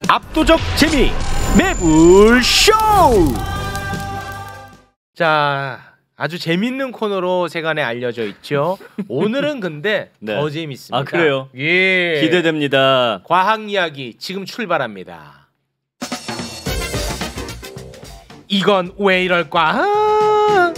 압도적 재미 매불쇼. 자, 아주 재밌는 코너로 세간에 알려져 있죠. 오늘은 근데 네. 더 재밌습니다. 아, 그래요? 예. 기대됩니다. 과학 이야기 지금 출발합니다. 이건 왜 이럴까?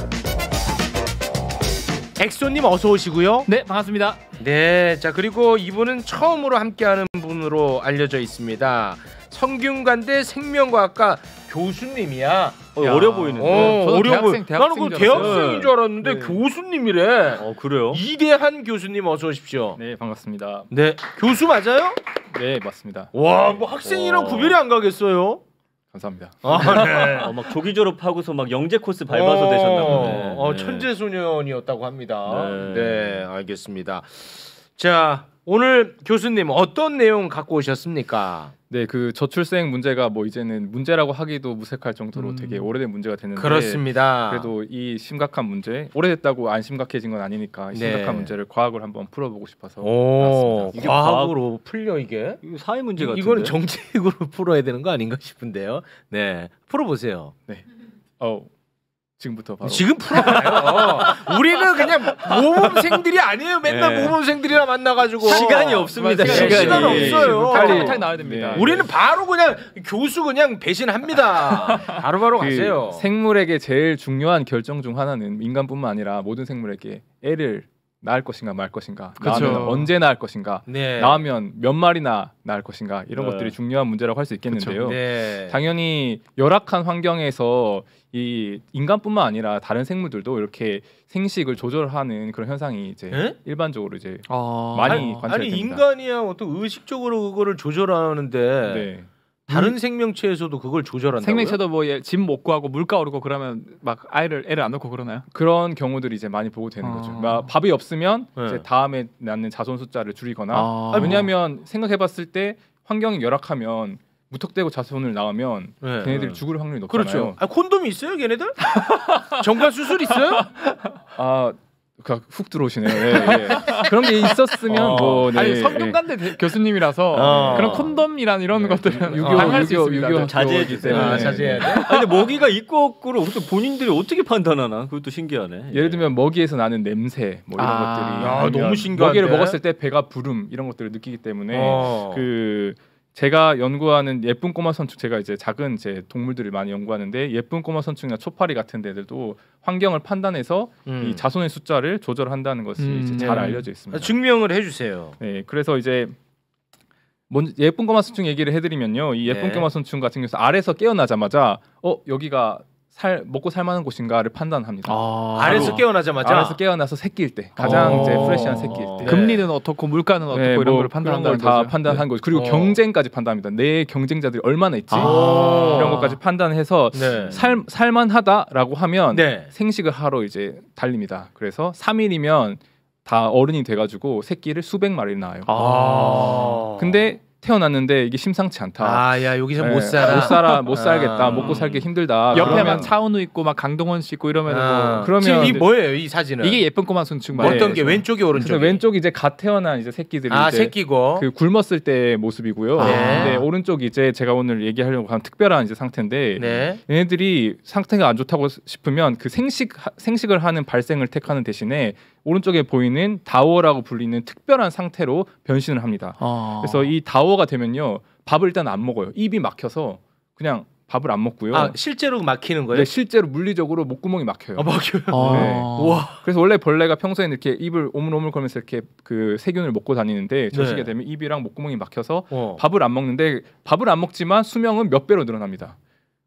엑소님 어서 오시고요. 네, 반갑습니다. 네, 자 그리고 이분은 처음으로 함께하는 분으로 알려져 있습니다. 성균관대 생명과학과 교수님이야. 어려 보이는데. 저도 어려 보여. 대학생 나는 그 줄 알았어요. 대학생인 줄 알았는데 네. 교수님이래. 그래요? 이대한 교수님 어서 오십시오. 네, 반갑습니다. 네, 교수 맞아요? 네, 맞습니다. 와, 뭐 학생이랑 구별이 안 가겠어요. 감사합니다. 아, 네. 막 조기 졸업하고서 막 영재 코스 밟아서 되셨나 보네. 네. 천재 소년이었다고 합니다. 네. 네, 알겠습니다. 자, 오늘 교수님 어떤 내용 갖고 오셨습니까? 네, 그 저출생 문제가 뭐 이제는 문제라고 하기도 무색할 정도로 되게 오래된 문제가 됐는데 그렇습니다. 그래도 이 심각한 문제, 오래됐다고 안 심각해진 건 아니니까 이 심각한 네. 문제를 과학으로 한번 풀어보고 싶어서 오, 나왔습니다. 이게 과학으로 풀려 이게? 이거 사회 문제 같은데. 이거는 정책으로 풀어야 되는 거 아닌가 싶은데요. 네, 풀어보세요. 지금부터 바로 지금 풀어봐요. 우리는 그냥 모범생들이 아니에요. 맨날 네. 모범생들이랑 만나가지고 시간이 없습니다. 시간 없어요. 빨리 나와야 됩니다. 네. 우리는 바로 그냥 교수 그냥 배신합니다. 바로바로 가세요. 생물에게 제일 중요한 결정 중 하나는 인간뿐만 아니라 모든 생물에게 애를 낳을 것인가 말 것인가, 그쵸. 낳으면 언제 낳을 것인가, 네. 낳으면 몇 마리나 낳을 것인가 이런 네. 것들이 중요한 문제라고 할 수 있겠는데요. 네. 당연히 열악한 환경에서 이 인간뿐만 아니라 다른 생물들도 이렇게 생식을 조절하는 그런 현상이 이제 네? 일반적으로 이제 아니, 많이 관찰됩니다. 아니 인간이야 어떤 의식적으로 그거를 조절하는데 네. 다른 생명체에서도 그걸 조절한다고요? 생명체도 뭐 집 못 구하고 물가 오르고 그러면 막 애를 안 놓고 그러나요? 그런 경우들이 이제 많이 보고 되는 거죠. 그러니까 밥이 없으면 네. 이제 다음에 낳는 자손 숫자를 줄이거나 아. 왜냐하면 생각해봤을 때 환경이 열악하면 무턱대고 자손을 낳으면 네. 걔네들이 죽을 확률이 높잖아요. 그렇죠. 아, 콘돔이 있어요, 걔네들? 정관 수술 있어요? 훅 들어오시네요. 예, 예. 그런 게 있었으면 뭐 네, 아니 예. 성균관대 교수님이라서 그런 콘돔이란 이런 것들은 당할 수 있습니다. 유교 자제해 주세요. 아, 자제해야 돼. 아니, 근데 먹이가 있고 없고를 어떻게 본인들이 어떻게 판단하나? 그것도 신기하네. 예를 들면 먹이에서 나는 냄새 뭐 이런 아. 것들이 야, 아니면 너무 신기한데? 먹이를 먹었을 때 배가 부름 이런 것들을 느끼기 때문에 어. 그 제가 연구하는 예쁜 꼬마 선충, 제가 이제 작은 제 동물들을 많이 연구하는데 예쁜 꼬마 선충이나 초파리 같은 데들도 환경을 판단해서 이 자손의 숫자를 조절한다는 것이 이제 잘 네. 알려져 있습니다. 증명을 해주세요. 네, 그래서 이제 먼저 예쁜 꼬마 선충 얘기를 해드리면요, 이 예쁜 네. 꼬마 선충 같은 경우서 알에서 깨어나자마자 여기가 먹고 살만한 곳인가를 판단합니다. 아래서 깨어나자마자 알에서 깨어나서 새끼일 때 가장 이제 프레시한 새끼일 때 네. 금리는 어떻고 물가는 어떻고 네, 이런 뭐 걸 판단한다는 그런 걸 다 거죠. 판단한 거죠. 그리고 어. 경쟁까지 판단합니다. 내 경쟁자들이 얼마나 있지 이런 것까지 판단해서 네. 살만하다라고 하면 네. 생식을 하러 이제 달립니다. 그래서 3일이면 다 어른이 돼가지고 새끼를 수백 마리를 낳아요. 근데 태어났는데 이게 심상치 않다. 아, 야 여기서 네, 못 살겠다. 먹고 살기 힘들다. 옆에 그러면 막 차은우 있고 막 강동원 씨 있고 이러면 뭐 그러면 지금 이 뭐예요, 이 사진은? 이게 예쁜 꼬마 순충 네. 말이에요. 어떤 게 왼쪽이 그래서 오른쪽이? 왼쪽 이제 갓 태어난 이제 새끼들이 아, 이제 새끼고. 그 굶었을 때 모습이고요. 네. 근데 오른쪽이 이제 제가 오늘 얘기하려고 한 특별한 이제 상태인데 네. 얘네들이 상태가 안 좋다고 싶으면 그 생식을 하는 발생을 택하는 대신에 오른쪽에 보이는 다워라고 불리는 특별한 상태로 변신을 합니다. 그래서 이 다워가 되면요, 밥을 일단 안 먹어요. 입이 막혀서 그냥 밥을 안 먹고요. 아, 실제로 막히는 거예요? 네, 실제로 물리적으로 목구멍이 막혀요. 아, 막혀요. 네. 와. 그래서 원래 벌레가 평소에 이렇게 입을 오물오물 거리면서 이렇게 그 세균을 먹고 다니는데 저 시기가 되면 입이랑 목구멍이 막혀서 밥을 안 먹는데 밥을 안 먹지만 수명은 몇 배로 늘어납니다.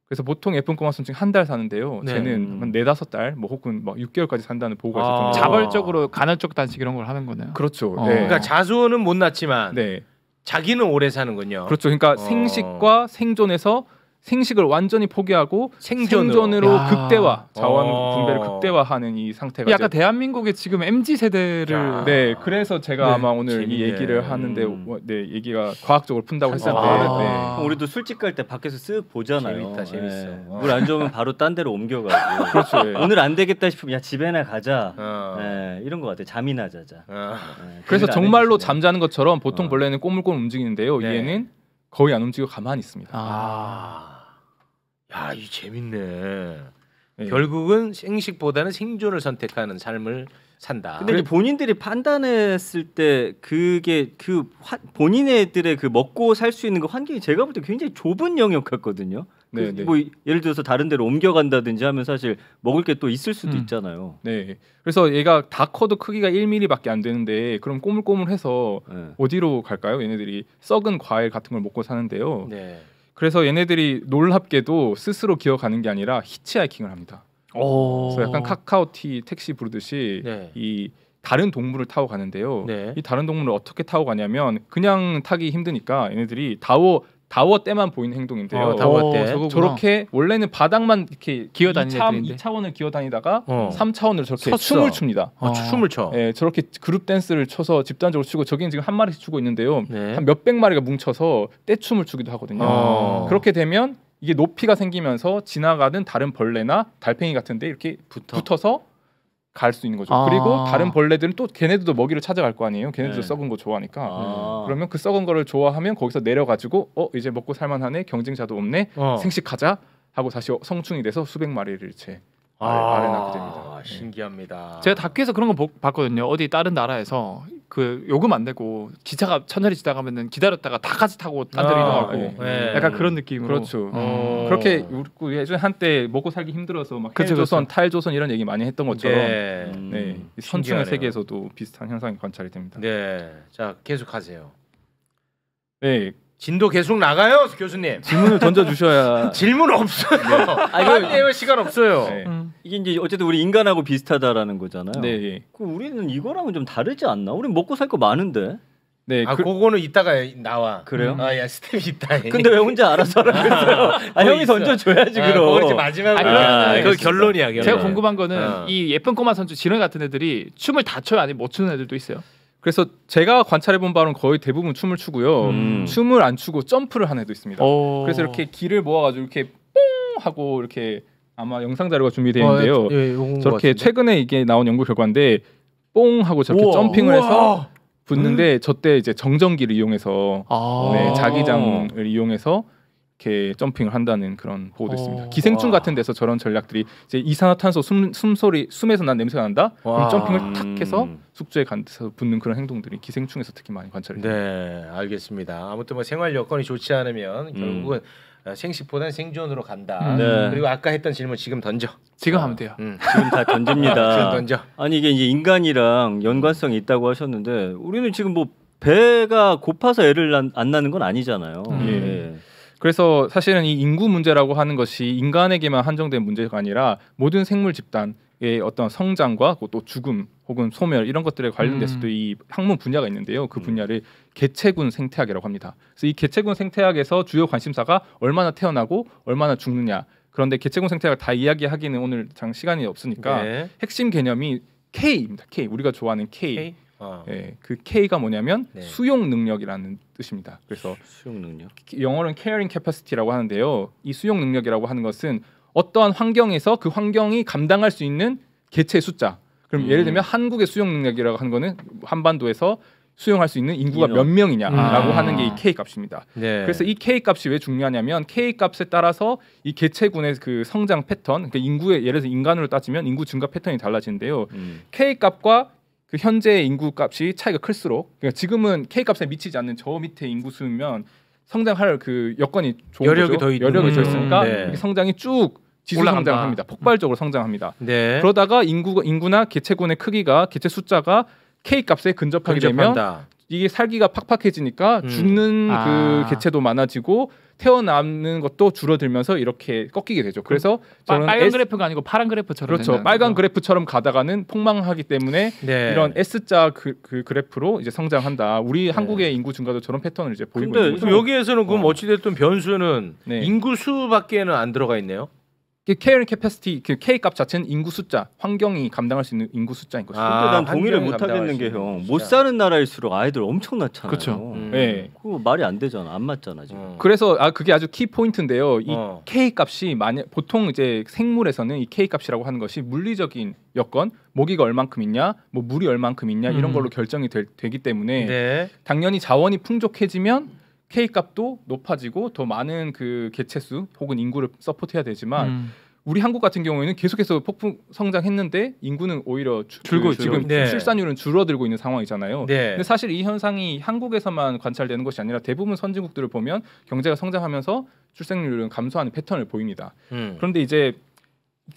그래서 보통 예쁜 꼬마 선충 한 달 사는데요. 네. 쟤는 한 4-5달, 뭐 혹은 막 6개월까지 산다는 보고가 있을 정도로 자발적으로 간헐적 단식 이런 걸 하는 거네요. 그렇죠. 어. 네. 그러니까 자손은 못 낳지만 네. 자기는 오래 사는군요. 그렇죠. 그러니까 생식과 생존에서 생식을 완전히 포기하고 생존으로. 생존으로 야. 극대화, 자원 분배를 극대화하는 이 상태가 약간 이제 대한민국의 지금 MZ 세대를 야. 네, 그래서 제가 네, 아마 오늘 이 재밌네. 얘기를 하는데 네, 얘기가 과학적으로 푼다고 했었는데 아. 네. 우리도 술집 갈 때 밖에서 쓱 보잖아요. 재밌어. 물 안 좋으면 바로 딴 데로 옮겨가고. 그렇죠. 예. 오늘 안 되겠다 싶으면 야 집에나 가자. 어. 이런 거 같아. 잠이나 자자. 어. 그래서 고민 안 정말로 해주시네. 잠자는 것처럼 보통 벌레는 꼬물꼬물 움직이는데요. 네. 얘는 거의 안 움직이고 가만히 있습니다. 야, 이 재밌네. 네. 결국은 생식보다는 생존을 선택하는 삶을 산다. 근데 이제 본인들이 판단했을 때 그게 본인들의 그 먹고 살 수 있는 그 환경이 제가 볼 때 굉장히 좁은 영역 같거든요. 네, 네. 뭐 예를 들어서 다른 데로 옮겨간다든지 하면 사실 먹을 게 또 있을 수도 있잖아요. 네. 그래서 얘가 다 커도 크기가 1mm밖에 안 되는데 그럼 꼬물꼬물해서 네. 어디로 갈까요? 얘네들이 썩은 과일 같은 걸 먹고 사는데요. 네. 그래서 얘네들이 놀랍게도 스스로 기어가는 게 아니라 히치하이킹을 합니다. 그래서 약간 카카오티 택시 부르듯이 네. 이 다른 동물을 타고 가는데요. 네. 이 다른 동물을 어떻게 타고 가냐면 그냥 타기 힘드니까 얘네들이 다워 때만 보이는 행동인데요. 다워 때. 저렇게 원래는 바닥만 이렇게 기어다니는 애들인데. 2차원을 기어다니다가 어. 3차원을 저렇게 섰어. 춤을 춥니다. 춤을 춰. 예, 저렇게 그룹 댄스를 춰서 집단적으로 추고 저기는 지금 한 마리씩 추고 있는데요. 네. 한 몇백 마리가 뭉쳐서 떼춤을 추기도 하거든요. 그렇게 되면 이게 높이가 생기면서 지나가는 다른 벌레나 달팽이 같은데 이렇게 붙어서 갈 수 있는 거죠. 그리고 다른 벌레들은 또 걔네들도 먹이를 찾아갈 거 아니에요. 걔네들도 네. 썩은 거 좋아하니까. 그러면 그 썩은 거를 좋아하면 거기서 내려가지고 이제 먹고 살만하네. 경쟁자도 없네. 생식하자 하고 다시 성충이 돼서 수백 마리를 이제 아래나게 됩니다. 신기합니다. 제가 다큐에서 그런 거 봤거든요. 어디 다른 나라에서 그 요금 안 내고 기차가 천천히 지나가면은 기다렸다가 다 같이 타고 딴 데로 이동하고 네. 약간 그런 느낌으로. 그렇죠. 그렇게 우리 예전에 한때 먹고 살기 힘들어서 막 그쵸, 헬조선, 그쵸. 탈조선 이런 얘기 많이 했던 것처럼 네. 네, 이 선충의 신기하네요. 세계에서도 비슷한 현상이 관찰이 됩니다. 네. 자, 계속하세요. 네, 진도 계속 나가요, 교수님. 질문을 던져 주셔야. 질문 없어요. 아니, 시간 없어요. 네. 이게 이제 어쨌든 우리 인간하고 비슷하다라는 거잖아요. 네, 그 우리는 이거랑은 좀 다르지 않나? 우리 먹고 살 거 많은데. 네, 그거는 이따가 나와. 그래요? 야, 스텝이 있다. 근데 왜 혼자 알아서 하라고 했어요? 형이 있어. 던져줘야지 그럼. 그거 이제 마지막으로. 그 결론이야. 결론. 제가 궁금한 거는 이 예쁜 꼬마 선수 지렁이 같은 애들이 춤을 다 춰요, 아니면 못 추는 애들도 있어요? 그래서 제가 관찰해 본 바로는 거의 대부분 춤을 추고요. 춤을 안 추고 점프를 하는 애도 있습니다. 그래서 이렇게 길을 모아가지고 이렇게 뽕 하고 이렇게 아마 영상 자료가 준비되어 있는데요. 저렇게 최근에 이게 나온 연구 결과인데 뽕 하고 저렇게 점핑을 해서 붙는데 저때 이제 정전기를 이용해서 네, 자기장을 이용해서 이렇게 점핑을 한다는 그런 보고도 있습니다. 기생충 같은 데서 저런 전략들이 이제 이산화탄소 숨소리 숨에서 난 냄새가 난다. 그럼 점핑을 탁 해서 숙주에 가서 붙는 그런 행동들이 기생충에서 특히 많이 관찰이 됩니다. 네, 알겠습니다. 아무튼 뭐 생활 여건이 좋지 않으면 결국은 생식보다는 생존으로 간다. 네. 그리고 아까 했던 질문 지금 던져. 지금 하면 돼요. 지금 다 던집니다. 지금 던져. 아니 이게 이제 인간이랑 연관성이 있다고 하셨는데 우리는 지금 뭐 배가 고파서 애를 안 낳는 건 아니잖아요. 예. 그래서 사실은 이 인구 문제라고 하는 것이 인간에게만 한정된 문제가 아니라 모든 생물 집단의 어떤 성장과 또 죽음 혹은 소멸 이런 것들에 관련돼서도 이 학문 분야가 있는데요. 그 분야를 개체군 생태학이라고 합니다. 그래서 이 개체군 생태학에서 주요 관심사가 얼마나 태어나고 얼마나 죽느냐. 그런데 개체군 생태학을 다 이야기하기는 오늘 장 시간이 없으니까 핵심 개념이 K입니다. K. 우리가 좋아하는 K. 예, 그 K가 뭐냐면 수용 능력이라는 뜻입니다. 그래서 수용 능력. 영어로는 carrying capacity라고 하는데요. 이 수용 능력이라고 하는 것은 어떠한 환경에서 그 환경이 감당할 수 있는 개체의 숫자. 그럼 예를 들면 한국의 수용 능력이라고 하는 거는 한반도에서 수용할 수 있는 인구가 몇 명이냐라고 하는 게 이 K 값입니다. 그래서 이 K 값이 왜 중요하냐면 K 값에 따라서 이 개체군의 그 성장 패턴, 그러니까 인구의 예를 들어 인간으로 따지면 인구 증가 패턴이 달라지는데요. K 값과 그 현재의 인구 값이 차이가 클수록 그러니까 지금은 K 값에 미치지 않는 저 밑에 인구 수면 성장할 그 여건이 좋은 여력이 거죠. 더 있는 여력이 더 있으니까 네. 성장이 쭉 지수 올라간다. 성장합니다. 폭발적으로 성장합니다. 네. 그러다가 인구나 개체군의 크기가 개체 숫자가 K 값에 근접하게 되면 이게 살기가 팍팍해지니까 죽는 그 개체도 많아지고 태어나는 것도 줄어들면서 이렇게 꺾이게 되죠. 그래서 저는 빨간 그래프가 아니고 파란 그래프처럼 그렇죠. 빨간 그래프처럼 가다가는 폭망하기 때문에 이런 S자 그 그래프로 이제 성장한다. 우리 한국의 인구 증가도 저런 패턴을 이제 보이고 있는 거죠. 여기에서는 그럼 어찌됐든 변수는 인구 수밖에는 안 들어가 있네요. carrying capacity 그 K 값 자체는 인구 숫자, 환경이 감당할 수 있는 인구 숫자인 것이죠. 근데 난 동의를 못 하겠는 게 형, 못 사는 나라일수록 아이들 엄청 낳잖아요. 그렇죠. 네. 그거 말이 안 되잖아. 안 맞잖아 지금. 그래서 그게 아주 키 포인트인데요. 이 K 값이 보통 이제 생물에서는 이 K 값이라고 하는 것이 물리적인 여건, 모기가 얼만큼 있냐, 뭐 물이 얼만큼 있냐 이런 걸로 결정이 되기 때문에 당연히 자원이 풍족해지면 K값도 높아지고 더 많은 그 개체수 혹은 인구를 서포트해야 되지만 우리 한국 같은 경우에는 계속해서 폭풍 성장했는데 인구는 오히려 줄고 지금 있죠. 네. 출산율은 줄어들고 있는 상황이잖아요. 네. 근데 사실 이 현상이 한국에서만 관찰되는 것이 아니라 대부분 선진국들을 보면 경제가 성장하면서 출생률은 감소하는 패턴을 보입니다. 그런데 이제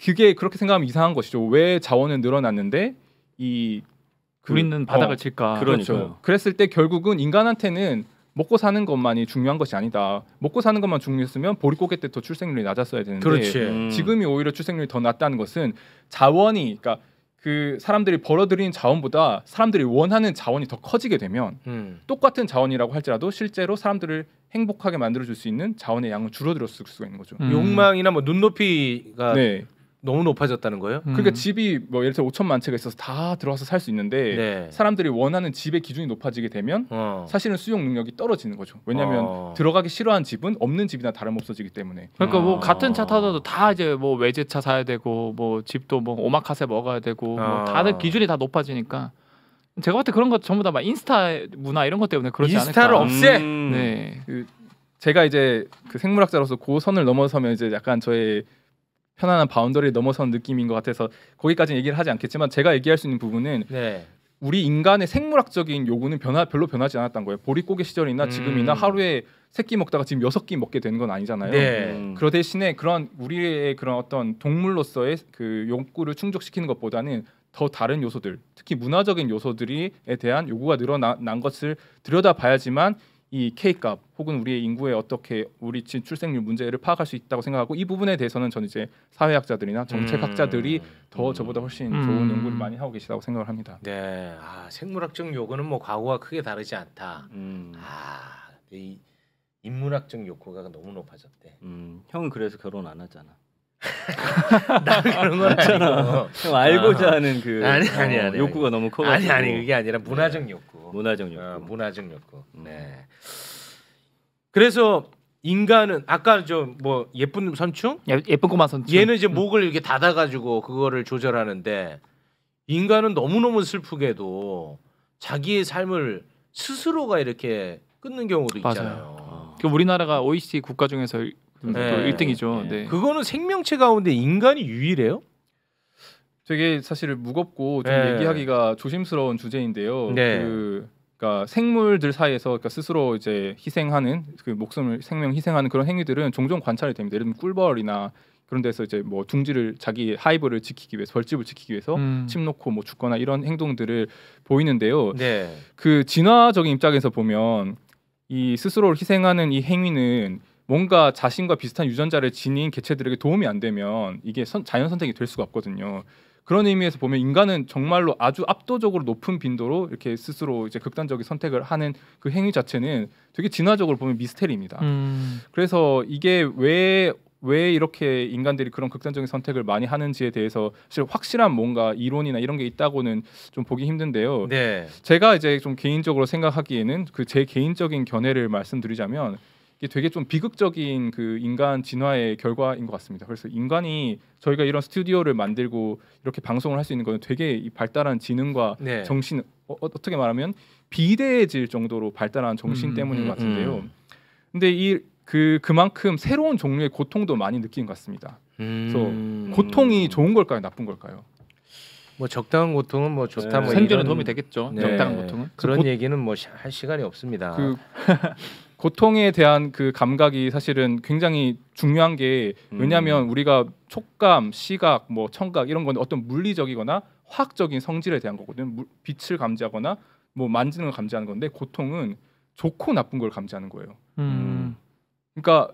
그게 그렇게 생각하면 이상한 것이죠. 왜 자원은 늘어났는데 우리는 바닥을 칠까? 그렇죠. 그랬을 때 결국은 인간한테는 먹고 사는 것만이 중요한 것이 아니다. 먹고 사는 것만 중요했으면 보릿고개 때 더 출생률이 낮았어야 되는데 그렇지. 지금이 오히려 출생률이 더 낮다는 것은 자원이 그러니까 그 사람들이 벌어들이는 자원보다 사람들이 원하는 자원이 더 커지게 되면 똑같은 자원이라고 할지라도 실제로 사람들을 행복하게 만들어줄 수 있는 자원의 양은 줄어들었을 수가 있는 거죠. 욕망이나 뭐 눈높이가 네. 너무 높아졌다는 거예요? 그러니까 집이 뭐 예를 들어 5천만 채가 있어서 다 들어와서 살 수 있는데 네. 사람들이 원하는 집의 기준이 높아지게 되면 사실은 수용 능력이 떨어지는 거죠. 왜냐하면 들어가기 싫어하는 집은 없는 집이나 다름없어지기 때문에. 그러니까 뭐 같은 차 타도 다 이제 뭐 외제차 사야 되고 뭐 집도 뭐 오마카세 먹어야 되고 뭐 다들 기준이 다 높아지니까 제가 볼 때 그런 것 전부 다 막 인스타 문화 이런 것 때문에 그러지 인스타를 않을까. 없애. 네. 제가 이제 그 생물학자로서 그 선을 넘어서면 이제 약간 저의 편안한 바운더리를 넘어선 느낌인 것 같아서 거기까지는 얘기를 하지 않겠지만 제가 얘기할 수 있는 부분은 네. 우리 인간의 생물학적인 요구는 별로 변하지 않았던 거예요. 보릿고개 시절이나 지금이나 하루에 3끼 먹다가 지금 6끼 먹게 되는 건 아니잖아요. 네. 그러 대신에 그런 우리의 그런 어떤 동물로서의 그 욕구를 충족시키는 것보다는 더 다른 요소들, 특히 문화적인 요소들에 대한 요구가 늘어난 것을 들여다봐야지만 이 K값 혹은 우리의 인구에 어떻게 우리 출생률 문제를 파악할 수 있다고 생각하고 이 부분에 대해서는 저는 이제 사회학자들이나 정책학자들이 더 저보다 훨씬 좋은 연구를 많이 하고 계시다고 생각을 합니다. 네. 생물학적 요구는 뭐 과거와 크게 다르지 않다. 이 인문학적 욕구가 너무 높아졌대. 형은 그래서 결혼 안 하잖아. 나는 그런 건 아니고. 형 알고자 하는 그 아니. 욕구가 너무 커가지고. 아니 그게 아니라 문화적 욕구. 문화적 욕구. 문화적 욕구. 네. 그래서 인간은 아까 저 뭐 예쁜 선충? 예쁜 꼬마 선충. 얘는 이제 목을 이렇게 닫아가지고 그거를 조절하는데 인간은 너무너무 슬프게도 자기의 삶을 스스로가 이렇게 끊는 경우도 있잖아요. 그 우리나라가 OECD 국가 중에서 또 1등이죠. 네. 그거는 생명체 가운데 인간이 유일해요? 되게 사실 무겁고 좀 네. 얘기하기가 조심스러운 주제인데요. 네. 그러니까 생물들 사이에서 그러니까 스스로 이제 희생하는 그 목숨을 생명 희생하는 그런 행위들은 종종 관찰이 됩니다. 예를 들면 꿀벌이나 그런 데서 이제 뭐 둥지를 자기 하이브를 지키기 위해서 벌집을 지키기 위해서 침 놓고 뭐 죽거나 이런 행동들을 보이는데요. 네. 그 진화적인 입장에서 보면 이 스스로를 희생하는 이 행위는 뭔가 자신과 비슷한 유전자를 지닌 개체들에게 도움이 안 되면 이게 자연 선택이 될 수가 없거든요. 그런 의미에서 보면 인간은 정말로 아주 압도적으로 높은 빈도로 이렇게 스스로 이제 극단적인 선택을 하는 그 행위 자체는 되게 진화적으로 보면 미스테리입니다. 그래서 이게 왜 이렇게 인간들이 그런 극단적인 선택을 많이 하는지에 대해서 사실 확실한 뭔가 이론이나 이런 게 있다고는 좀 보기 힘든데요. 네. 제가 이제 좀 개인적으로 생각하기에는 그 제 개인적인 견해를 말씀드리자면 이게 되게 좀 비극적인 그 인간 진화의 결과인 것 같습니다. 그래서 인간이 저희가 이런 스튜디오를 만들고 이렇게 방송을 할 수 있는 거는 되게 이 발달한 지능과 네. 정신 어떻게 말하면 비대해질 정도로 발달한 정신 때문인 것 같은데요. 근데 그만큼 새로운 종류의 고통도 많이 느끼는 것 같습니다. 그래서 고통이 좋은 걸까요, 나쁜 걸까요? 뭐 적당한 고통은 뭐 좋다. 뭐 생존에 이런- 도움이 되겠죠. 네. 적당한 고통은. 그런 얘기는 뭐 할 시간이 없습니다. 그 고통에 대한 그 감각이 사실은 굉장히 중요한 게 왜냐하면 우리가 촉감, 시각, 뭐 청각 이런 건 어떤 물리적이거나 화학적인 성질에 대한 거거든요. 빛을 감지하거나 뭐 만지는 걸 감지하는 건데 고통은 좋고 나쁜 걸 감지하는 거예요. 그러니까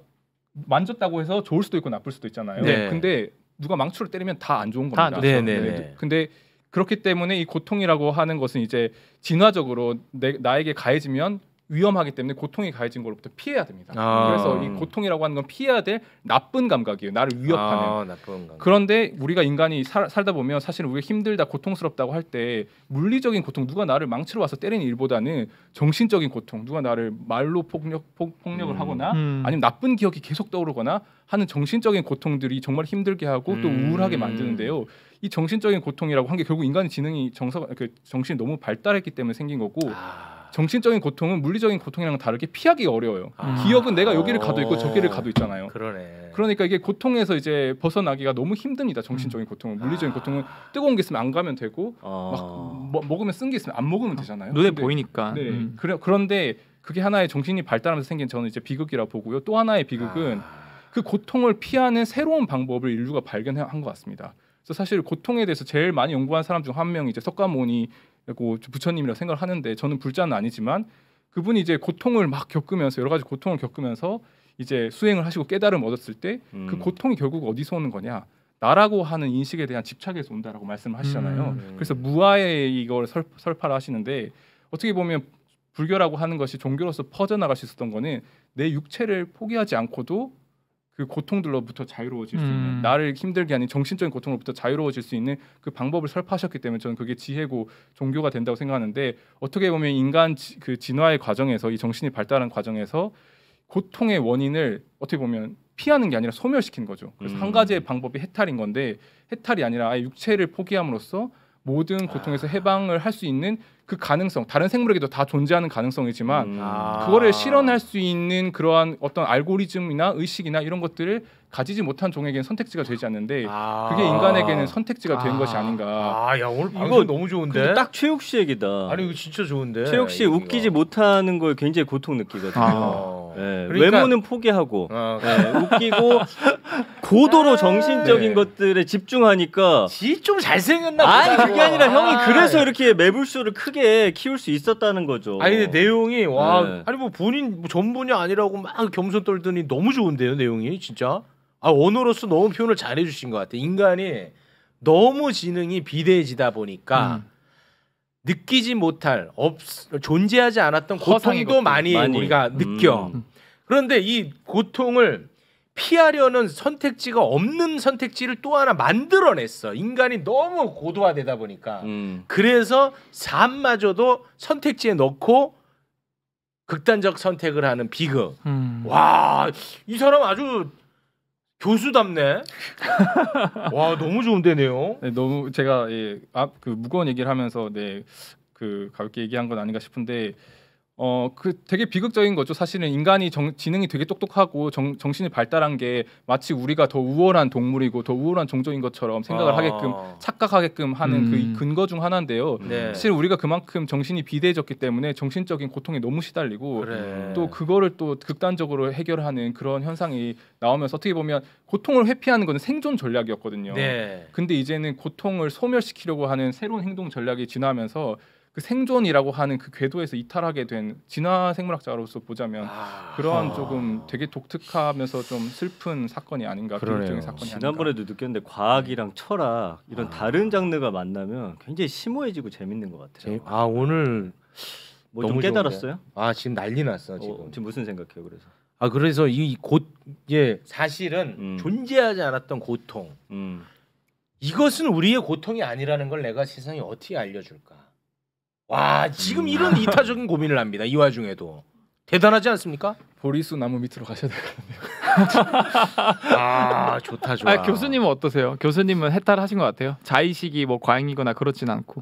만졌다고 해서 좋을 수도 있고 나쁠 수도 있잖아요. 네. 근데 누가 망치로 때리면 다 안 좋은 다 안 겁니다. 좋죠. 네네네. 근데 그렇기 때문에 이 고통이라고 하는 것은 이제 진화적으로 나에게 가해지면 위험하기 때문에 고통이 가해진 걸로부터 피해야 됩니다. 그래서 이 고통이라고 하는 건 피해야 될 나쁜 감각이에요. 나를 위협하는. 나쁜 감각. 그런데 우리가 인간이 살다 보면 사실은 우리가 힘들다, 고통스럽다고 할 때 물리적인 고통, 누가 나를 망치로 와서 때리는 일보다는 정신적인 고통, 누가 나를 말로 폭력을 하거나 아니면 나쁜 기억이 계속 떠오르거나 하는 정신적인 고통들이 정말 힘들게 하고 또 우울하게 만드는데요. 이 정신적인 고통이라고 한 게 결국 인간의 지능이 정신이 너무 발달했기 때문에 생긴 거고 정신적인 고통은 물리적인 고통이랑 다르게 피하기가 어려워요. 기억은 내가 여기를 가도 있고 저기를 가도 있잖아요. 그러네. 그러니까 이게 고통에서 이제 벗어나기가 너무 힘듭니다. 정신적인 고통은. 물리적인 고통은 뜨거운 게 있으면 안 가면 되고 막 먹으면 쓴 게 있으면 안 먹으면 되잖아요. 눈에 근데, 보이니까. 네. 그런데 그게 하나의 정신이 발달하면서 생긴 저는 이제 비극이라 보고요. 또 하나의 비극은 그 고통을 피하는 새로운 방법을 인류가 발견한 것 같습니다. 그래서 사실 고통에 대해서 제일 많이 연구한 사람 중 한 명이 이제 석가모니고 부처님이라고 생각을 하는데 저는 불자는 아니지만 그분이 이제 고통을 막 겪으면서 여러 가지 고통을 겪으면서 이제 수행을 하시고 깨달음을 얻었을 때 그 고통이 결국 어디서 오는 거냐? 나라고 하는 인식에 대한 집착에서 온다라고 말씀을 하시잖아요. 그래서 무아에 이걸 설파를 하시는데 어떻게 보면 불교라고 하는 것이 종교로서 퍼져나갈 수 있었던 거는 내 육체를 포기하지 않고도 그 고통들로부터 자유로워질 수 있는 나를 힘들게 하는 정신적인 고통으로부터 자유로워질 수 있는 그 방법을 설파하셨기 때문에 저는 그게 지혜고 종교가 된다고 생각하는데 어떻게 보면 인간 그 진화의 과정에서 이 정신이 발달한 과정에서 고통의 원인을 어떻게 보면 피하는 게 아니라 소멸시키는 거죠. 그래서 한 가지의 방법이 해탈인 건데 해탈이 아니라 아예 육체를 포기함으로써 모든 고통에서 해방을 할 수 있는 그 가능성, 다른 생물에게도 다 존재하는 가능성이지만 그거를 실현할 수 있는 그러한 어떤 알고리즘이나 의식이나 이런 것들을 가지지 못한 종에게는 선택지가 되지 않는데 그게 인간에게는 선택지가 된 것이 아닌가. 야 오늘 방송 너무 좋은데. 딱 최욱 씨 얘기다. 아니 이거 진짜 좋은데. 최욱 씨 웃기지 못하는 걸 굉장히 고통 느끼거든요. 네, 그러니까, 외모는 포기하고 네, 웃기고 고도로 정신적인 것들에 집중하니까. 좀 잘생겼나 보다. 아니 그게 아니라 형이 그래서 이렇게 매불쇼를 크게 키울 수 있었다는 거죠. 아니 근데 내용이 아니 뭐 본인 전문이 아니라고 막 겸손 떨더니 너무 좋은데요 내용이 진짜. 언어로서 너무 표현을 잘해 주신 것 같아요. 인간이 너무 지능이 비대해지다 보니까 느끼지 못할 존재하지 않았던 고통도 많이 우리가 느껴. 그런데 이 고통을 피하려는 선택지가 없는 선택지를 또 하나 만들어냈어. 인간이 너무 고도화되다 보니까. 그래서 삶마저도 선택지에 넣고 극단적 선택을 하는 비극. 와, 이 사람 아주 교수답네. 와, 너무 좋은데 내용. 네, 너무 제가 그 무거운 얘기를 하면서 그 가볍게 얘기한 건 아닌가 싶은데 그 되게 비극적인 거죠. 사실은 인간이 지능이 되게 똑똑하고 정신이 발달한 게 마치 우리가 더 우월한 동물이고 더 우월한 종족인 것처럼 생각을 하게끔 착각하게끔 하는 그 근거 중 하나인데요. 사실 우리가 그만큼 정신이 비대해졌기 때문에 정신적인 고통에 너무 시달리고 또 그거를 또 극단적으로 해결하는 그런 현상이 나오면서 어떻게 보면 고통을 회피하는 것은 생존 전략이었거든요. 근데 이제는 고통을 소멸시키려고 하는 새로운 행동 전략이 진화하면서 그 생존이라고 하는 그 궤도에서 이탈하게 된 진화 생물학자로서 보자면 그러한 조금 되게 독특하면서 좀 슬픈 사건이 아닌가. 비극적인 사건이 지난번에도 느꼈는데 과학이랑 철학 이런 다른 장르가 만나면 굉장히 심오해지고 재밌는 것 같아요. 오늘 뭐 좀 깨달았어요? 지금 난리 났어 지금. 지금 무슨 생각해요? 그래서 그래서 사실은 존재하지 않았던 고통. 이것은 우리의 고통이 아니라는 걸 내가 세상에 어떻게 알려줄까? 와, 지금 이런 이타적인 고민을 합니다. 이 와중에도 대단하지 않습니까? 보리수 나무 밑으로 가셔야 되거든요. 좋다 좋아. 교수님은 어떠세요? 교수님은 해탈하신 것 같아요? 자의식이 뭐 과잉이거나 그렇진 않고.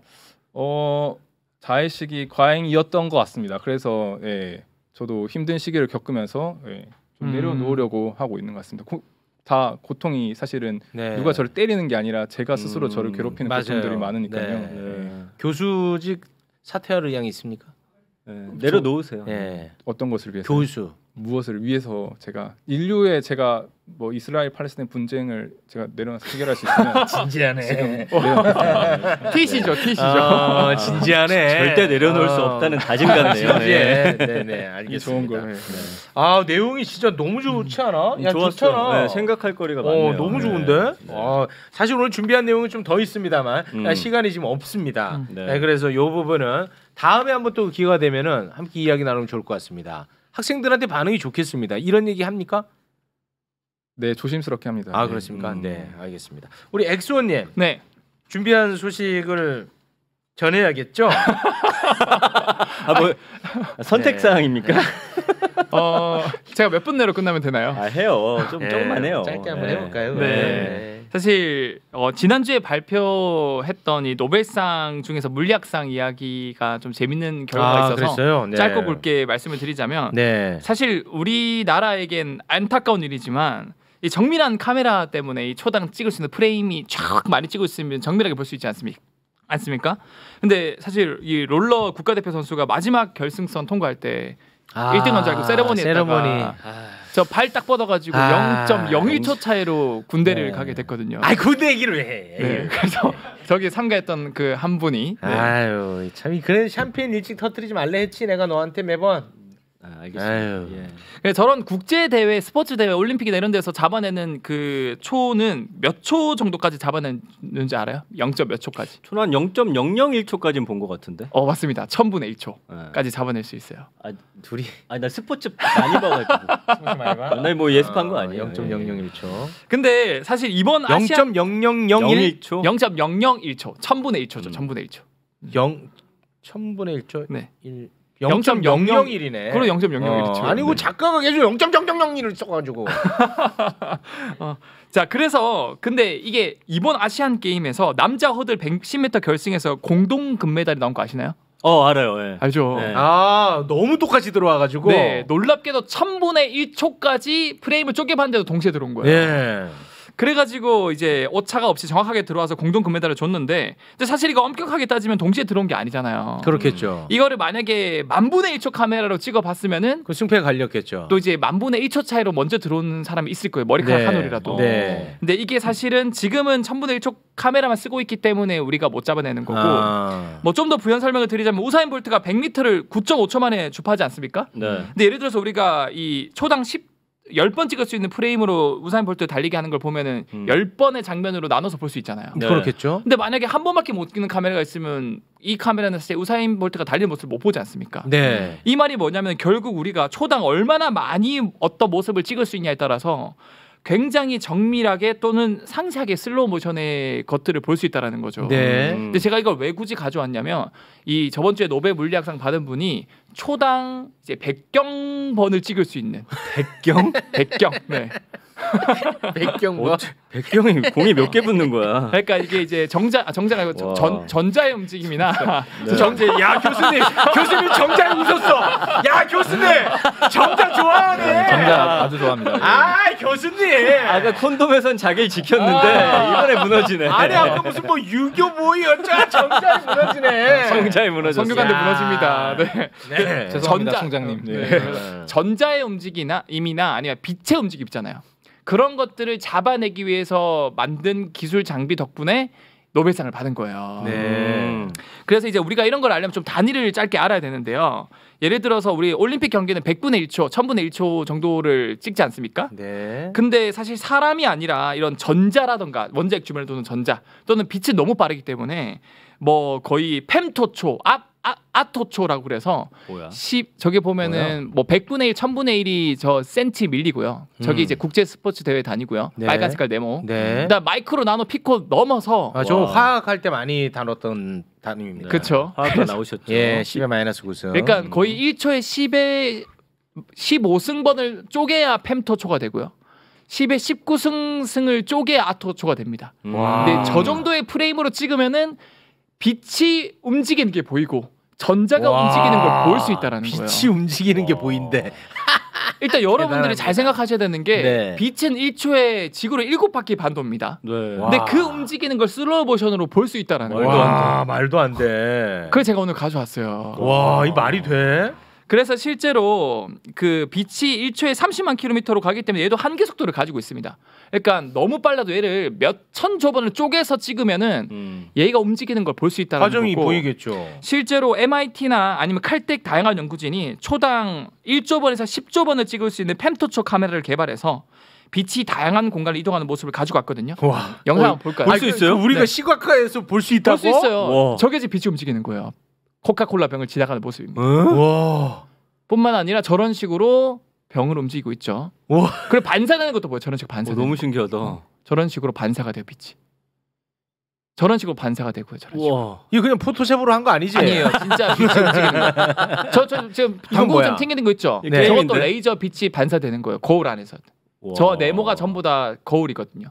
자의식이 과잉이었던 것 같습니다. 그래서 저도 힘든 시기를 겪으면서 좀 내려놓으려고 하고 있는 것 같습니다. 다 고통이 사실은 누가 저를 때리는 게 아니라 제가 스스로 저를 괴롭히는 고통들이 많으니까요. 교수직 사퇴할 의향이 있습니까? 내려놓으세요. 어떤 것을 위해서? 교수. 무엇을 위해서 제가 인류의 제가 뭐 이스라엘 팔레스타인 분쟁을 제가 내려놔서 해결할 수 있으면 진지하네. 티시죠. 진지하네. 절대 내려놓을 수 없다는 다짐같네요. 네네 알겠습니다. 좋은 거. 내용이 진짜 너무 좋지 않아? 좋잖아. 생각할 거리가 많네요. 너무 좋은데. 사실 오늘 준비한 내용은 좀 더 있습니다만 시간이 지금 없습니다. 그래서 이 부분은 다음에 한번 또 기회가 되면은 함께 이야기 나누면 좋을 것 같습니다. 학생들한테 반응이 좋겠습니다. 이런 얘기 합니까? 네, 조심스럽게 합니다. 그렇습니까? 네, 알겠습니다. 우리 엑소님, 네, 준비한 소식을 전해야겠죠. 뭐 선택 사항입니까? 제가 몇 분 내로 끝나면 되나요? 해요. 조금만 해요. 짧게 한번 해볼까요? 네. 사실 지난주에 발표했던 이 노벨상 중에서 물리학상 이야기가 좀 재밌는 결과가 있어서 그랬어요? 네. 짧고 굵게 말씀을 드리자면 사실 우리나라에겐 안타까운 일이지만 이 정밀한 카메라 때문에 이 초당 찍을 수 있는 프레임이 쫙 많이 찍을 수 있으면 정밀하게 볼 수 있지 않습니까? 근데 사실 이 롤러 국가대표 선수가 마지막 결승선 통과할 때 1등한 줄 알고 세레머니에다가 저 발 딱 뻗어가지고 0.01초 차이로 군대를 가게 됐거든요. 군대 얘기를 왜 해? 네, 그래서 저기 참가했던 그 한 분이 아유 참 그래 샴페인 일찍 터뜨리지 말래 했지 내가 너한테 매번. 알겠습니다. 예. 저런 국제 대회, 스포츠 대회, 올림픽이나 이런 데서 잡아내는 그 초는 몇 초 정도까지 잡아내는지 알아요? 0. 몇 초까지? 초는 한 0.001초까지는 본 것 같은데. 맞습니다. 1000분의 1초까지 잡아낼 수 있어요. 둘이. 나 스포츠 많이 봐가지고. 맨날 뭐 예습한 거 아니에요. 0.001초. 근데 사실 이번 아시아 0.0001초. 0.001초, 1000분의 1초죠. 1000분의 1초. 1000분의 1초. 네. 0.001이네. 그럼 0.001초. 아니고 작가가 계속 0.001을 써가지고. 자, 그래서 근데 이게 이번 아시안 게임에서 남자 허들 110m 결승에서 공동 금메달이 나온 거 아시나요? 알아요. 예. 알죠. 네. 너무 똑같이 들어와가지고. 네, 놀랍게도 1000분의 1초까지 프레임을 쪼개봤는데도 동시에 들어온 거예요. 예. 그래가지고 이제 오차가 없이 정확하게 들어와서 공동 금메달을 줬는데, 근데 사실 이거 엄격하게 따지면 동시에 들어온 게 아니잖아요. 그렇겠죠. 이거를 만약에 10,000분의 1초 카메라로 찍어봤으면은 그 승패가 갈렸겠죠. 또 이제 10,000분의 1초 차이로 먼저 들어오는 사람이 있을 거예요. 머리카락 한 올이라도. 네. 근데 이게 사실은 지금은 1000분의 1초 카메라만 쓰고 있기 때문에 우리가 못 잡아내는 거고, 뭐 좀 더 부연 설명을 드리자면 우사인 볼트가 100m를 9.5초 만에 주파하지 않습니까? 네. 근데 예를 들어서 우리가 이 초당 10번 찍을 수 있는 프레임으로 우사인 볼트 달리게 하는 걸 보면은 10번의 장면으로 나눠서 볼 수 있잖아요. 네. 그렇겠죠. 근데 만약에 한 번밖에 못 찍는 카메라가 있으면 이 카메라는 사실 우사인 볼트가 달리는 모습을 못 보지 않습니까? 네. 이 말이 뭐냐면 결국 우리가 초당 얼마나 많이 어떤 모습을 찍을 수 있냐에 따라서 굉장히 정밀하게 또는 상세하게 슬로우 모션의 것들을 볼 수 있다라는 거죠. 네. 근데 제가 이걸 왜 굳이 가져왔냐면 이 저번 주에 노벨 물리학상 받은 분이 초당 이제 100경번을 찍을 수 있는 100경? 네. 100경번? 100경이 공이 몇 개 붙는 거야? 그러니까 이게 이제 정자가 아니고 전자의 움직임이나 야 교수님 정자에 웃었어. 야 교수님 정자 좋아하네. 정자 아주 좋아합니다. 교수님. 아까 콘돔에선 자기를 지켰는데 이번에 무너지네. 아니 아까 무슨 뭐 유교 모의였잖아. 정자에 무너지네. 정자에 무너졌어. 성균관대 무너집니다. 네. 죄송합니다, 총장님. 네. 전자의 움직임이나 아니면 빛의 움직임 있잖아요. 그런 것들을 잡아내기 위해서 만든 기술 장비 덕분에 노벨상을 받은 거예요. 네. 그래서 이제 우리가 이런 걸 알려면 좀 단위를 짧게 알아야 되는데요. 예를 들어서 우리 올림픽 경기는 100분의 1초, 1000분의 1초 정도를 찍지 않습니까? 네. 근데 사실 사람이 아니라 이런 전자라던가 원자핵 주변을 도는 전자 또는 빛이 너무 빠르기 때문에 뭐 거의 펨토초, 아토초라고 그래서 뭐야? 저기 보면은 뭐 100분의 1, 1000분의 1이 저 센티밀리고요. 저기 이제 국제 스포츠 대회 다니고요. 네. 빨간 색깔 네모. 네. 그다음 마이크로 나노 피코 넘어서 저 화학할 때 많이 다뤘던 단위입니다. 그렇죠. 화학과 나오셨죠. 예, 10의 마이너스 9승. 그러니까 거의 1초에 10의 15승번을 쪼개야 펨토초가 되고요. 10의 19승을 쪼개야 아토초가 됩니다. 와. 근데 저 정도의 프레임으로 찍으면은 빛이 움직이는 게 보이고 전자가 움직이는 걸 볼 수 있다라는 거예요. 빛이 움직이는 게 보인대. 일단 여러분들이 대단합니다. 잘 생각하셔야 되는 게 네. 빛은 1초에 지구를 7바퀴 반도입니다. 네. 근데 그 움직이는 걸 슬로우 모션으로 볼 수 있다라는 거예요. 와, 말도 안 돼. 그걸 제가 오늘 가져왔어요. 와, 이 말이 돼? 그래서 실제로 그 빛이 1초에 30만 킬로미터로 가기 때문에 얘도 한계 속도를 가지고 있습니다. 그러니까 너무 빨라도 얘를 몇 천 조번을 쪼개서 찍으면은 얘가 움직이는 걸 볼 수 있다는 과정이 거고. 보이겠죠. 실제로 MIT나 아니면 칼텍 다양한 연구진이 초당 1조번에서 10조번을 찍을 수 있는 펨토초 카메라를 개발해서 빛이 다양한 공간을 이동하는 모습을 가지고 왔거든요. 와, 영상 한번 볼까요? 볼 수 있어요? 우리가 네. 시각화해서 볼 수 있다고? 볼 수 있어요. 와. 저게 이제 빛이 움직이는 거예요. 코카콜라 병을 지나가는 모습입니다. 와. 뿐만 아니라 저런 식으로 병을 움직이고 있죠. 와. 그리고 반사되는 것도 보여요. 저런 식으로 반사. 너무 신기하다. 저런 식으로 반사가 돼요 빛이. 저런 식으로 반사가 되고요. 저런 식으로. 이거 그냥 포토샵으로 한 거 아니지? 아니에요. 진짜 빛이 움직이는 거. 저 지금 방금 좀 튕기는 거 있죠? 네. 저것도 레이저 빛이 반사되는 거예요. 거울 안에서. 저 네모가 전부 다 거울이거든요.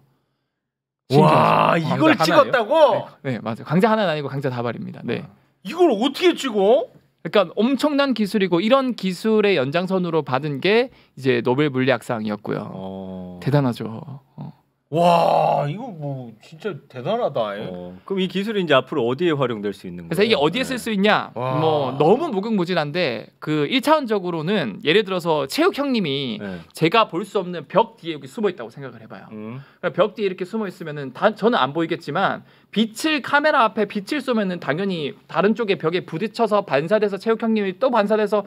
와, 이걸 찍었다고? 네, 맞아요. 강자 하나는 아니고 강자 다발입니다. 네. 이걸 어떻게 찍어? 그러니까 엄청난 기술이고 이런 기술의 연장선으로 받은 게 이제 노벨 물리학상이었고요. 대단하죠. 와, 이거 뭐 진짜 대단하다. 그럼 이 기술이 이제 앞으로 어디에 활용될 수 있는 거예요? 그래서 이게 어디에 쓸 수 있냐? 뭐 너무 무궁무진한데 그 1차원적으로는 예를 들어서 체육 형님이 제가 볼 수 없는 벽 뒤에 여기 숨어 있다고 생각을 해봐요. 그러니까 벽 뒤에 이렇게 숨어 있으면은 저는 안 보이겠지만 빛을 카메라 앞에 빛을 쏘면은 당연히 다른 쪽에 벽에 부딪혀서 반사돼서 체육 형님이 또 반사돼서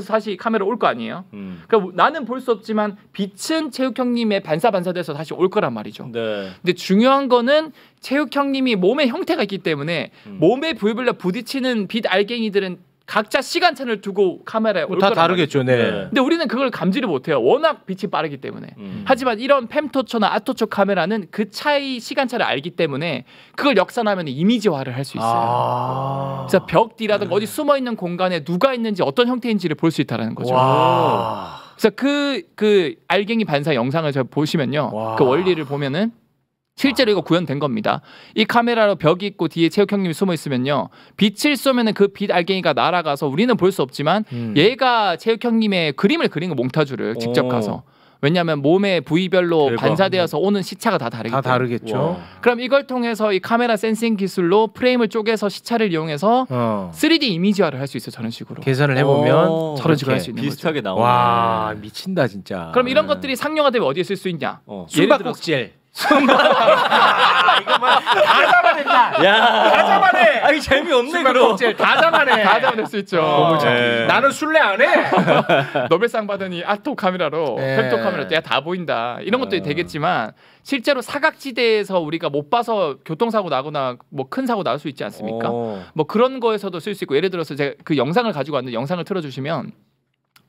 다시 카메라 올 거 아니에요. 그러니까 나는 볼 수 없지만 빛은 체육 형님의 반사돼서 다시 올 거란 말이죠. 네. 근데 중요한 거는 체육 형님이 몸의 형태가 있기 때문에 몸에 부위별로 부딪히는 빛 알갱이들은 각자 시간차를 두고 카메라에 올 다 거란 다르겠죠. 네. 근데 우리는 그걸 감지를 못해요. 워낙 빛이 빠르기 때문에. 하지만 이런 펨토처나 아토처 카메라는 그 차이 시간차를 알기 때문에 그걸 역산하면 이미지화를 할 수 있어요. 그래서 벽 뒤라든가 어디 숨어 있는 공간에 누가 있는지 어떤 형태인지를 볼 수 있다는 거죠. 그래서 그 알갱이 반사 영상을 제가 보시면요, 그 원리를 보면은. 실제로 이거 구현된 겁니다. 이 카메라로 벽이 있고 뒤에 체육 형님이 숨어 있으면요, 빛을 쏘면은 그 빛 알갱이가 날아가서 우리는 볼 수 없지만 얘가 체육 형님의 그림을 그린 거, 몽타주를 직접 가서. 왜냐하면 몸의 부위별로 대박. 반사되어서 오는 시차가 다 다르기 때문에. 다르겠죠. 그럼 이걸 통해서 이 카메라 센싱 기술로 프레임을 쪼개서 시차를 이용해서 3D 이미지화를 할 수 있어요. 저런 식으로. 계산을 해보면 저런 식으로 할 수 있는 비슷하게 거죠. 나오네. 와, 미친다 진짜. 그럼 이런 것들이 상용화되면 어디에 쓸 수 있냐? 숨바꼭질. 이거만 다 잡아낸다. 야, 다 잡아내. 아니 재미없네 그럼. 다 잡아내. 다 잡아낼 수 있죠. 나는 술래 안 해. 노벨상 받은 이 아토 카메라로 펨토 카메라 때야 다 보인다. 이런 것들이 되겠지만 실제로 사각지대에서 우리가 못 봐서 교통사고 나거나 뭐 큰 사고 날 수 있지 않습니까? 뭐 그런 거에서도 쓸 수 있고, 예를 들어서 제가 그 영상을 가지고 왔는데 영상을 틀어주시면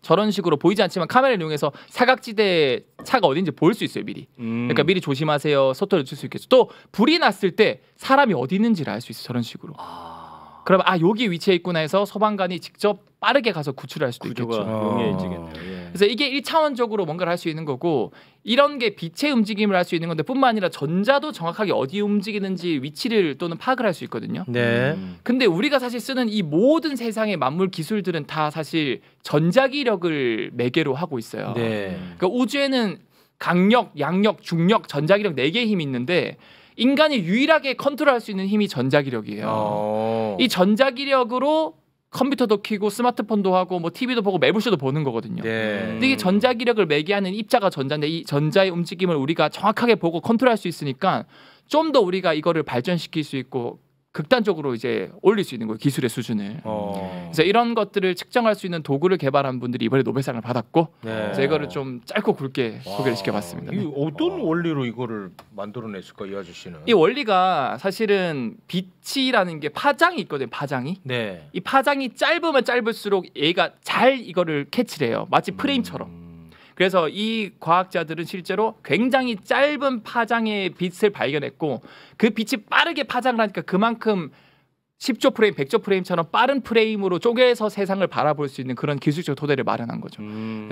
저런 식으로 보이지 않지만 카메라를 이용해서 사각지대 차가 어딘지 볼 수 있어요. 미리. 그러니까 미리 조심하세요. 속도를 줄 수 있겠죠. 또 불이 났을 때 사람이 어디 있는지를 알 수 있어요. 저런 식으로. 그러면 여기 위치에 있구나 해서 소방관이 직접 빠르게 가서 구출할 수도 있겠죠. 용이해지겠네요. 그래서 이게 1차원적으로 뭔가를 할 수 있는 거고, 이런 게 빛의 움직임을 할 수 있는 건데 뿐만 아니라 전자도 정확하게 어디 움직이는지 위치를 또는 파악을 할 수 있거든요. 네. 근데 우리가 사실 쓰는 이 모든 세상의 만물 기술들은 다 사실 전자기력을 매개로 하고 있어요. 네. 그러니까 우주에는 강력, 양력, 중력, 전자기력 4개의 힘이 있는데 인간이 유일하게 컨트롤할 수 있는 힘이 전자기력이에요. 이 전자기력으로 컴퓨터도 켜고 스마트폰도 하고 뭐 TV도 보고 매불쇼도 보는 거거든요. 근데 이게 전자기력을 매개하는 입자가 전자인데 이 전자의 움직임을 우리가 정확하게 보고 컨트롤할 수 있으니까 좀 더 우리가 이거를 발전시킬 수 있고 극단적으로 이제 올릴 수 있는 거예요. 기술의 수준을. 그래서 이런 것들을 측정할 수 있는 도구를 개발한 분들이 이번에 노벨상을 받았고, 그래서 이거를 좀 짧고 굵게 소개를 시켜봤습니다. 이 어떤 원리로 이거를 만들어냈을까, 이 아저씨는? 이 원리가 사실은 빛이라는 게 파장이 있거든요. 파장이. 네. 이 파장이 짧으면 짧을수록 얘가 잘 이거를 캐치를 해요. 마치 프레임처럼. 그래서 이 과학자들은 실제로 굉장히 짧은 파장의 빛을 발견했고, 그 빛이 빠르게 파장을 하니까 그만큼 10조 프레임, 100조 프레임처럼 빠른 프레임으로 쪼개서 세상을 바라볼 수 있는 그런 기술적 토대를 마련한 거죠.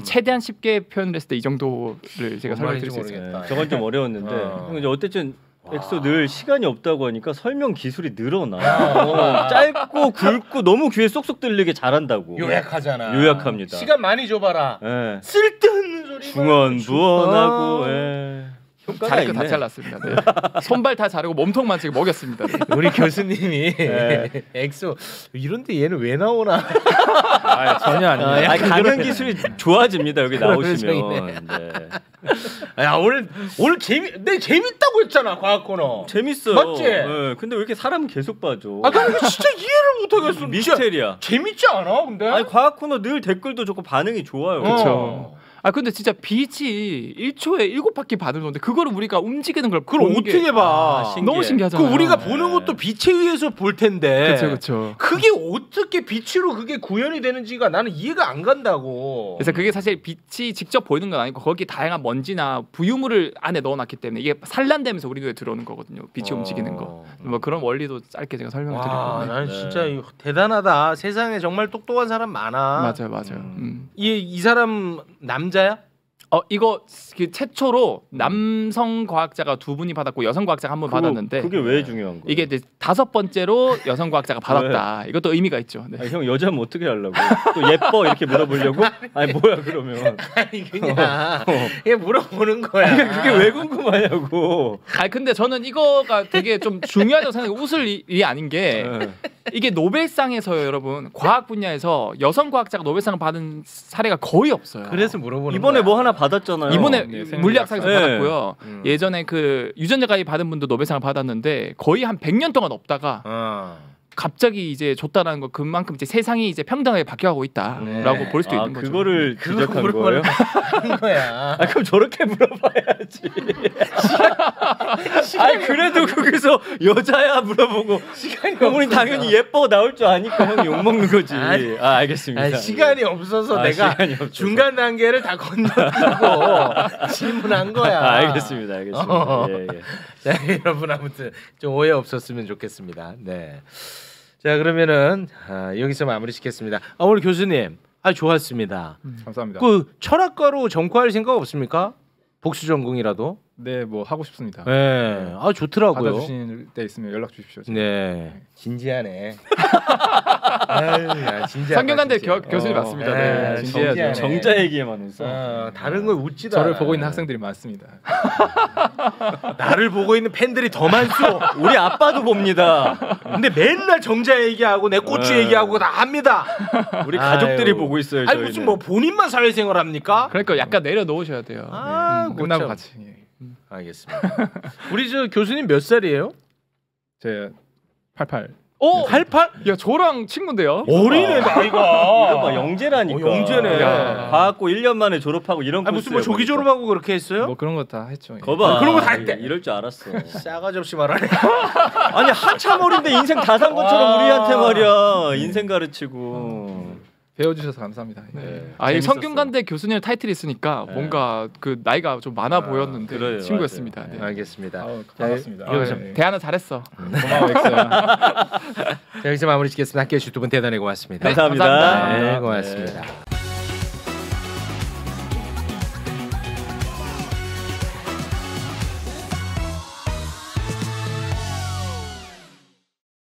최대한 쉽게 표현을 했을 때 이 정도를 제가 설명드릴 수 있습니다. 저건 좀 어려웠는데 이제 어쨌든 엑소 늘 시간이 없다고 하니까 설명 기술이 늘어나. 짧고 굵고 너무 귀에 쏙쏙 들리게 잘한다고. 요약하잖아. 요약합니다. 시간 많이 줘봐라. 네. 쓸데없는 소리. 중언부언하고. 자를 거 다 잘랐습니다. 네. 손발 다 자르고 몸통만 지금 먹였습니다. 네. 우리 교수님이 엑소 이런데 얘는 왜 나오나? 전혀 아니에요. 강연 기술이 좋아집니다. 여기 나오시면. 야, 오늘 재밌다고 했잖아, 과학 코너. 재밌어요. 맞지? 네. 근데 왜 이렇게 사람 계속 봐줘? 나 이거 진짜 이해를 못하겠어. 미스테리야. 재밌지 않아, 근데? 아니 과학 코너 늘 댓글도 좋고 반응이 좋아요. 그렇죠. 아 근데 진짜 빛이 1초에 7바퀴 받는 데 그거를 우리가 움직이는 걸 그걸 어떻게 봐? 너무 신기하잖아요. 그 우리가 보는 것도 빛에 의해서 볼 텐데. 그렇죠. 그게 어떻게 빛으로 그게 구현이 되는지가 나는 이해가 안 간다고. 그래서 그게 사실 빛이 직접 보이는 건 아니고 거기 다양한 먼지나 부유물을 안에 넣어놨기 때문에 이게 산란되면서 우리 눈에 들어오는 거거든요. 빛이 움직이는 거. 뭐 그런 원리도 짧게 제가 설명을 드렸거든요. 나는 진짜 이거 대단하다. 세상에 정말 똑똑한 사람 많아. 맞아요. 이 사람 남자야? 이거 그 최초로 남성 과학자가 2분이 받았고 여성 과학자가 1분 받았는데 그게 왜 중요한 거야? 이게 이제 5번째로 여성 과학자가 받았다. 이것도 의미가 있죠. 네. 아니, 형 여자면 어떻게 하려고? 또 예뻐 이렇게 물어보려고? 아니 뭐야 그러면? 아니 그냥 이게 물어보는 거야. 그게 왜 궁금하냐고? 아니 근데 저는 이거가 되게 좀 중요하다고 생각해요. 웃을 일이 아닌 게 이게 노벨상에서요, 여러분. 과학 분야에서 여성 과학자가 노벨상을 받은 사례가 거의 없어요. 그래서 물어보는 이번에 거야. 뭐 하나 받았잖아요. 이번에 네, 물리학상에서 네. 받았고요. 예전에 그 유전자가위 받은 분도 노벨상을 받았는데 거의 한 100년 동안 없다가 갑자기 이제 줬다라는 거 그만큼 이제 세상이 이제 평등하게 바뀌어가고 있다라고 볼 수도 있는 거죠. 그거를 지적한 거예요? 한 거야. 그럼 저렇게 물어봐야지. 아니 그래도 거기서 여자야 물어보고 우리 당연히 예뻐 나올 줄 아니까 형이 욕 먹는 거지. 알겠습니다. 시간이 없어서 내가 시간이 없어서. 중간 단계를 다 건너뛰고 질문한 거야. 알겠습니다. 예. 자, 여러분 아무튼 좀 오해 없었으면 좋겠습니다. 네. 자 그러면은 여기서 마무리 짓겠습니다. 오늘 교수님 좋았습니다. 감사합니다. 그 철학과로 전과할 생각 없습니까? 복수 전공이라도. 네, 뭐 하고 싶습니다. 네, 좋더라고요. 받아주실 때 있으면 연락 주십시오. 네, 진지하네. 진지하다. 상경관대 교수님 맞습니다. 네, 진지하죠. 정자 얘기에만 웃어. 다른 거 웃지도 저를 않아. 보고 있는 학생들이 많습니다. 나를 보고 있는 팬들이 더 많소. 우리 아빠도 봅니다. 근데 맨날 정자 얘기하고 내 고추 얘기하고 다 합니다. 우리 가족들이 보고 있어요. 아니 무슨 뭐 본인만 사회생활 합니까? 그러니까 약간 내려놓으셔야 돼요. 끝나고 같이. 알겠습니다. 우리 저 교수님 몇 살이에요? 제 88. 88? 야 저랑 친구인데요. 어리네 나이가. 이거 봐 영재라니까. 영재네. 과학고 1년 만에 졸업하고 이런 거. 무슨 뭐 조기 졸업하고 그렇게 했어요? 뭐 그런 거 다 했죠. 거봐. 그런 거 다 했대. 이럴 줄 알았어. 싸가지 없이 말하네. 아니 한참 어린데 인생 다 산 것처럼 우리한테 말이야. 인생 가르치고. 배워주셔서 감사합니다. 네. 이 성균관대 교수님 타이틀이 있으니까 뭔가 그 나이가 좀 많아 보였는데 그래요, 친구였습니다. 네. 알겠습니다. 반갑습니다. 대하나 잘했어. 고마워 엑소야. 자, 여기서 마무리 짓겠습니다. 함께해 주신 두 분 대단히 고맙습니다. 감사합니다. 네, 고맙습니다.